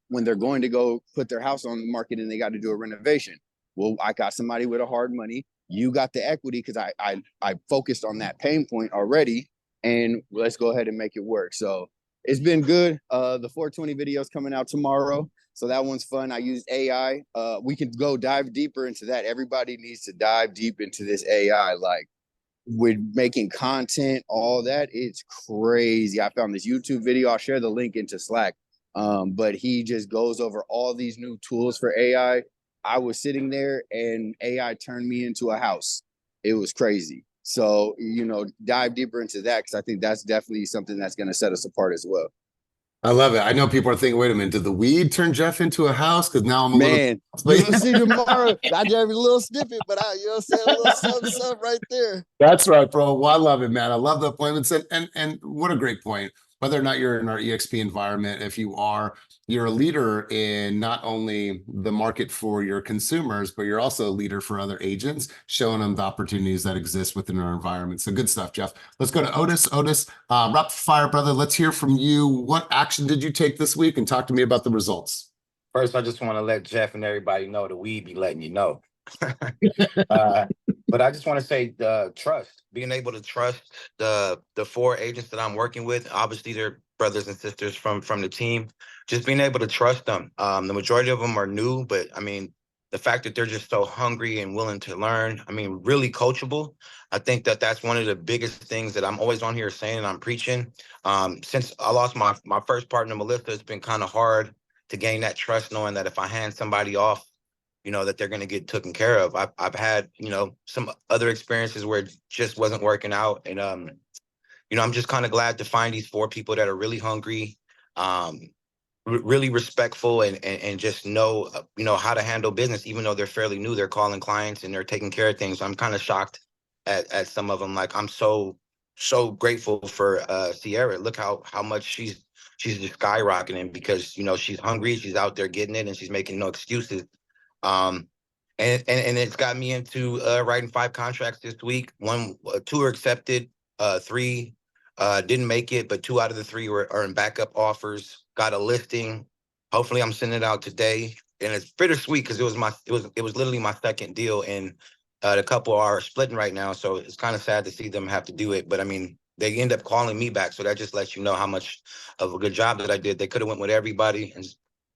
when they're going to go put their house on the market and they got to do a renovation. Well, I got somebody with a hard money. You got the equity because I focused on that pain point already, and let's go ahead and make it work. So it's been good. The 420 video is coming out tomorrow. So that one's fun. I used AI. We can go dive deeper into that. Everybody needs to dive deep into this AI. Like with making content, all that, it's crazy. I found this YouTube video. I'll share the link into Slack. But he just goes over all these new tools for AI. I was sitting there and AI turned me into a house. It was crazy. So, you know, dive deeper into that because I think that's definitely something that's going to set us apart as well. I love it. I know people are thinking, wait a minute, did the weed turn Jeff into a house? Because now I'm a Man, little... you'll see tomorrow. I gave you a little snippet, but you know what I'm saying? A little something right there. That's right, bro. Well, I love it, man. I love the appointments. And what a great point. Whether or not you're in our EXP environment, if you are, you're a leader in not only the market for your consumers, but you're also a leader for other agents, showing them the opportunities that exist within our environment. So good stuff, Jeff. Let's go to Otis. Otis, rapid fire, brother. Let's hear from you. What action did you take this week? And talk to me about the results. First, I just want to let Jeff and everybody know that we be letting you know. But I just want to say trust, being able to trust the 4 agents that I'm working with. Obviously, they're brothers and sisters from the team. Just being able to trust them. The majority of them are new, but I mean, the fact that they're just so hungry and willing to learn. I mean, really coachable. I think that that's one of the biggest things that I'm always on here saying and I'm preaching. Since I lost my first partner, Melissa, it's been kind of hard to gain that trust, knowing that if I hand somebody off, that they're going to get taken care of. I've had, some other experiences where it just wasn't working out. And, I'm just kind of glad to find these 4 people that are really hungry, really respectful and just know, how to handle business, even though they're fairly new. They're calling clients and they're taking care of things. I'm kind of shocked at some of them. Like, I'm so grateful for Sierra. Look how much she's just skyrocketing because, she's hungry. She's out there getting it and she's making no excuses. And it's got me into writing 5 contracts this week. 2 are accepted, 3 didn't make it, but 2 out of the 3 are in backup offers. Got a listing. Hopefully, I'm sending it out today, and it's bittersweet because it was literally my second deal, and the couple are splitting right now, so it's kind of sad to see them have to do it. But I mean, they end up calling me back, so that just lets you know how much of a good job that I did. They could have went with everybody, and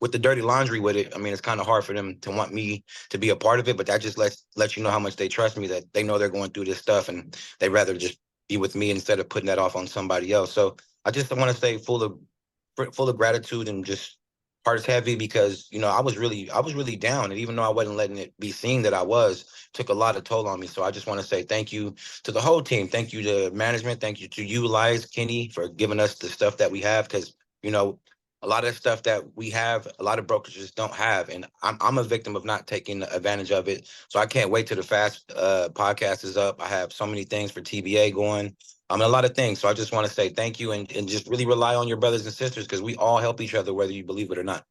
with the dirty laundry with it, I mean, it's kind of hard for them to want me to be a part of it, but that just lets you know how much they trust me, that they know they're going through this stuff and they rather just be with me instead of putting that off on somebody else. So I just want to say full of gratitude and just heart is heavy because, I was really down. And even though I wasn't letting it be seen that I took a lot of toll on me. So I just want to say thank you to the whole team. Thank you to management. Thank you to you, Elias, Kenny, for giving us the stuff that we have. Because, a lot of stuff that we have, a lot of brokerages don't have. And I'm a victim of not taking advantage of it. So I can't wait till the Fast podcast is up. I have so many things for TBA going. A lot of things. So I just want to say thank you and just really rely on your brothers and sisters because we all help each other, whether you believe it or not.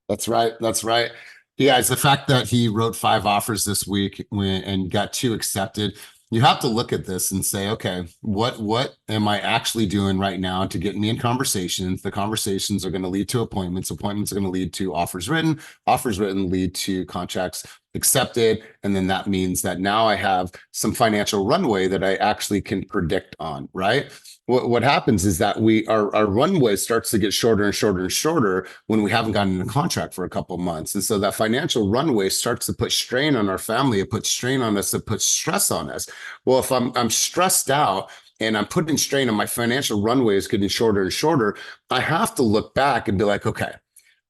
That's right. That's right. Yeah, it's the fact that he wrote 5 offers this week and got 2 accepted. You have to look at this and say, okay, what am I actually doing right now to get me in conversations? The conversations are going to lead to appointments. Appointments are going to lead to offers written. Offers written lead to contracts accepted. And then that means that now I have some financial runway that I actually can predict on, right? What happens is that our runway starts to get shorter and shorter and shorter when we haven't gotten in a contract for a couple of months. And so that financial runway starts to put strain on our family. It puts strain on us. It puts stress on us. Well, if I'm stressed out and I'm putting strain on my financial runway is getting shorter and shorter, I have to look back and be like, okay,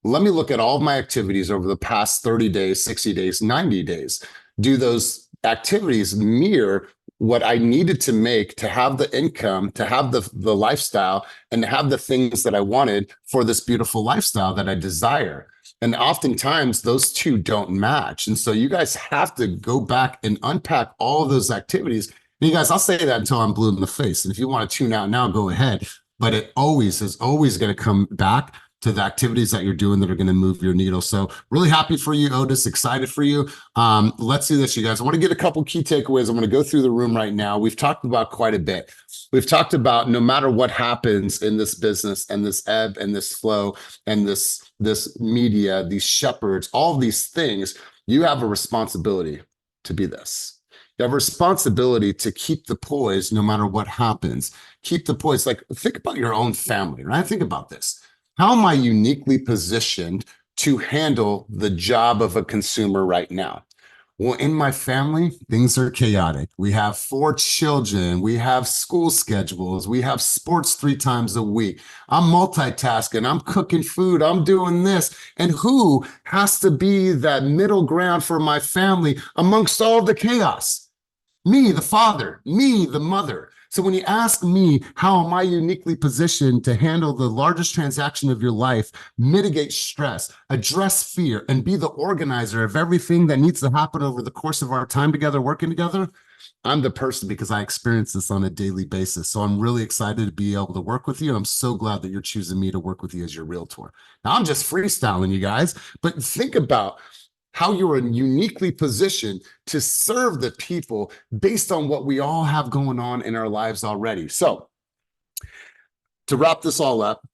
let me look at all of my activities over the past 30 days, 60 days, 90 days. Do those activities mirror what I needed to make to have the income, to have the lifestyle, and to have the things that I wanted for this beautiful lifestyle that I desire? And oftentimes those 2 don't match. And so you guys have to go back and unpack all of those activities. And you guys, I'll say that until I'm blue in the face. And if you want to tune out now, go ahead. But it is always going to come back to the activities that you're doing that are going to move your needle. So really happy for you, Otis, excited for you. Let's do this, you guys. I want to get a couple key takeaways. I'm going to go through the room right now. We've talked about quite a bit. We've talked about no matter what happens in this business and this ebb and this flow and this media, these shepherds, all of these things, you have a responsibility to be this. You have a responsibility to keep the poise no matter what happens. Keep the poise. Like, think about your own family, right? Think about this. How am I uniquely positioned to handle the job of a consumer right now? Well, in my family, things are chaotic. We have 4 children. We have school schedules. We have sports 3 times a week. I'm multitasking. I'm cooking food. I'm doing this. And who has to be that middle ground for my family amongst all the chaos? Me, the father. Me, the mother. So when you ask me, how am I uniquely positioned to handle the largest transaction of your life, mitigate stress, address fear, and be the organizer of everything that needs to happen over the course of our time together, working together? I'm the person because I experience this on a daily basis. So I'm really excited to be able to work with you. And I'm so glad that you're choosing me to work with you as your realtor. Now I'm just freestyling, you guys, but think about how you're uniquely positioned to serve the people based on what we all have going on in our lives already. So to wrap this all up,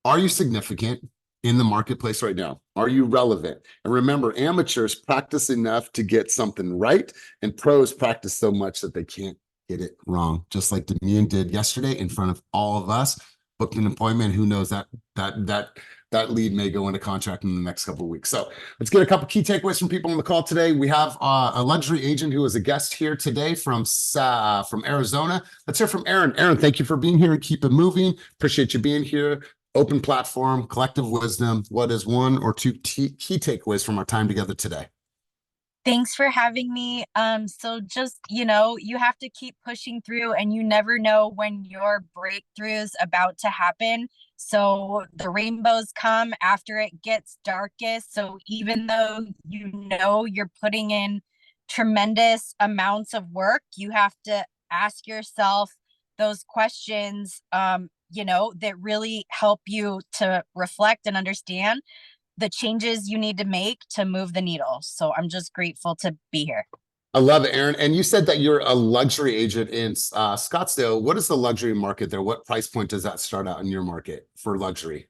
are you significant? in the marketplace right now? Are you relevant? And remember, amateurs practice enough to get something right, and pros practice so much that they can't get it wrong. Just like Damian did yesterday in front of all of us, booked an appointment. Who knows, that lead may go into contract in the next couple of weeks. So let's get a couple key takeaways from people on the call today. We have a luxury agent who is a guest here today from Arizona. Let's hear from Aaron. Aaron, thank you for being here and keep it moving. Appreciate you being here. Open platform, collective wisdom. What is one or two key takeaways from our time together today? Thanks for having me. So just, you have to keep pushing through, and you never know when your breakthrough's about to happen. So the rainbows come after it gets darkest. So even though you're putting in tremendous amounts of work, you have to ask yourself those questions, that really help you to reflect and understand the changes you need to make to move the needle. So I'm just grateful to be here. I love it, Aaron. And you said that you're a luxury agent in Scottsdale. What is the luxury market there? What price point does that start out in your market for luxury?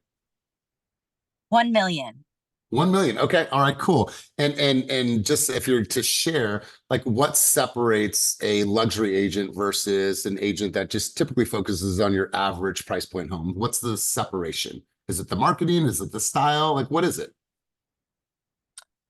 1 million. 1 million. Okay. All right, cool. And just if you're to share, like, what separates a luxury agent versus an agent that just typically focuses on your average price point home? What's the separation? Is it the marketing? Is it the style? Like, what is it?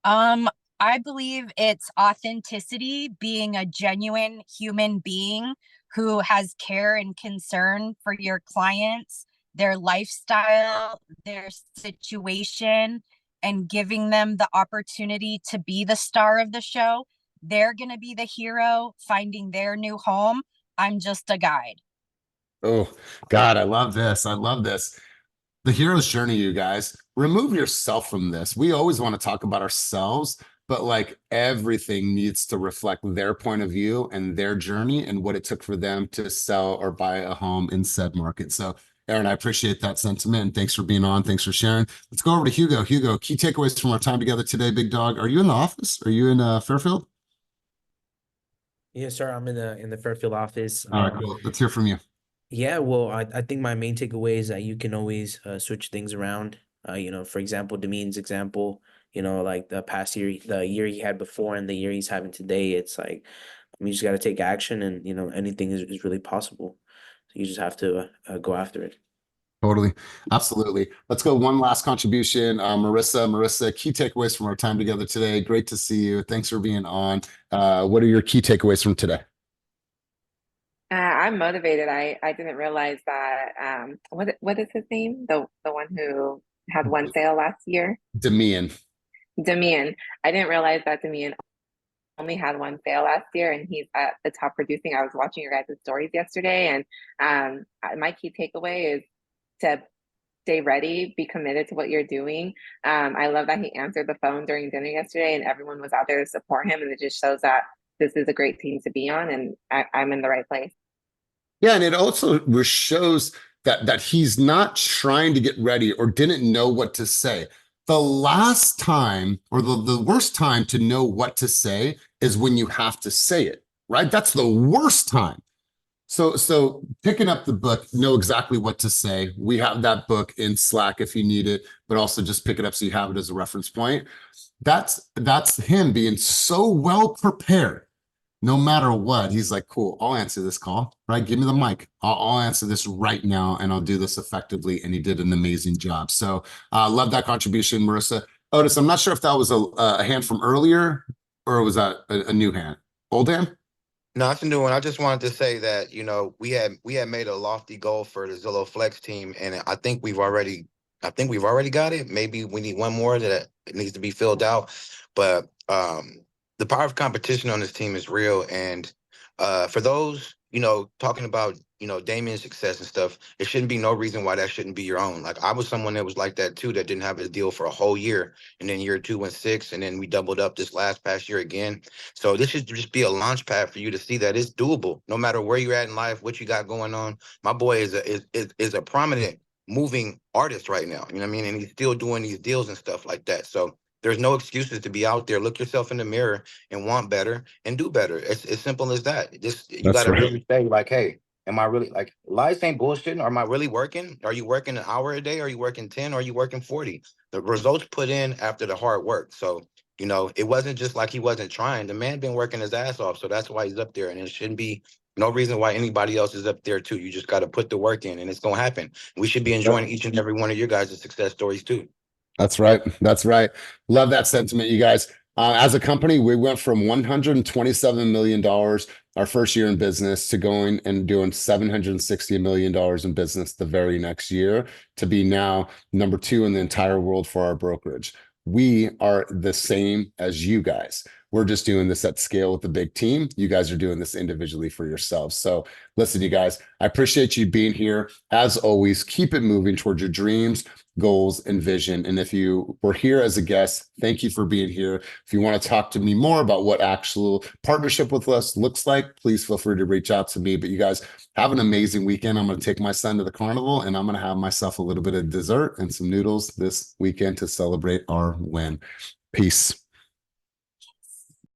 I believe it's authenticity, being a genuine human being who has care and concern for your clients, their lifestyle, their situation, and giving them the opportunity to be the star of the show. They're going to be the hero, finding their new home. I'm just a guide. Oh, God, I love this. I love this. The hero's journey, you guys. Remove yourself from this. We always want to talk about ourselves, but like everything needs to reflect their point of view and their journey and what it took for them to sell or buy a home in said market. So, Aaron, I appreciate that sentiment, and thanks for being on. Thanks for sharing. Let's go over to Hugo. Hugo, key takeaways from our time together today, big dog. Are you in the office? Are you in Fairfield? Yes, sir. I'm in the Fairfield office. All right, cool. Let's hear from you. Yeah, well, I think my main takeaway is that you can always switch things around. For example, Damien's example, like the past year, the year he had before and the year he's having today, it's like you just got to take action, and anything is really possible. So you just have to go after it. Totally. Absolutely. Let's go one last contribution. Marissa, key takeaways from our time together today. Great to see you. Thanks for being on. What are your key takeaways from today? I'm motivated. I didn't realize that what is his name? The one who had one sale last year? Damian. I didn't realize that Damian only had one sale last year, and he's at the top producing. I was watching your guys' stories yesterday, and my key takeaway is to stay ready, be committed to what you're doing. I love that he answered the phone during dinner yesterday, and everyone was out there to support him, and it just shows that this is a great team to be on, and I'm in the right place. Yeah, and it also shows that he's not trying to get ready or didn't know what to say. The last time, or the worst time to know what to say, is when you have to say it, right? That's the worst time. So picking up the book, know exactly what to say. We have that book in Slack if you need it, but also just pick it up so you have it as a reference point. That's him being so well prepared. No matter what, he's like, cool, I'll answer this call, right? Give me the mic. I'll answer this right now, and I'll do this effectively. And he did an amazing job. So love that contribution, Marissa. Otis, I'm not sure if that was a hand from earlier, or was that a new hand? Old hand? No, it's a new one. I just wanted to say that, we had made a lofty goal for the Zillow Flex team, and I think we've already got it. Maybe we need one more that it needs to be filled out. But the power of competition on this team is real. And for those, talking about, Damien's success and stuff, there shouldn't be no reason why that shouldn't be your own. Like, I was someone that was like that too, that didn't have a deal for a whole year. And then year 2 went 6, and then we doubled up this past year again. So this should just be a launch pad for you to see that it's doable, no matter where you're at in life, what you got going on. My boy is a prominent moving artist right now. You know what I mean? And he's still doing these deals and stuff like that. So there's no excuses to be out there. Look yourself in the mirror and want better and do better. It's as simple as that. You got to really say, like, hey, Am I really like Elias ain't bullshitting? Or am I really working? Are you working an hour a day? Are you working 10? Or are you working 40? The results put in after the hard work. So, you know, it wasn't just like he wasn't trying. The man been working his ass off. So that's why he's up there. And it shouldn't be no reason why anybody else is up there too. You just got to put the work in and it's going to happen. We should be enjoying each and every one of your guys' success stories too. That's right. That's right. Love that sentiment, you guys. As a company, we went from $127 million our first year in business to going and doing $760 million in business the very next year to be now number 2 in the entire world for our brokerage. We are the same as you guys. We're just doing this at scale with the big team. You guys are doing this individually for yourselves. So listen, you guys, I appreciate you being here. As always, keep it moving towards your dreams, goals, and vision. And if you were here as a guest, thank you for being here. If you want to talk to me more about what actual partnership with us looks like, please feel free to reach out to me. But you guys have an amazing weekend. I'm going to take my son to the carnival and I'm going to have myself a little bit of dessert and some noodles this weekend to celebrate our win. Peace.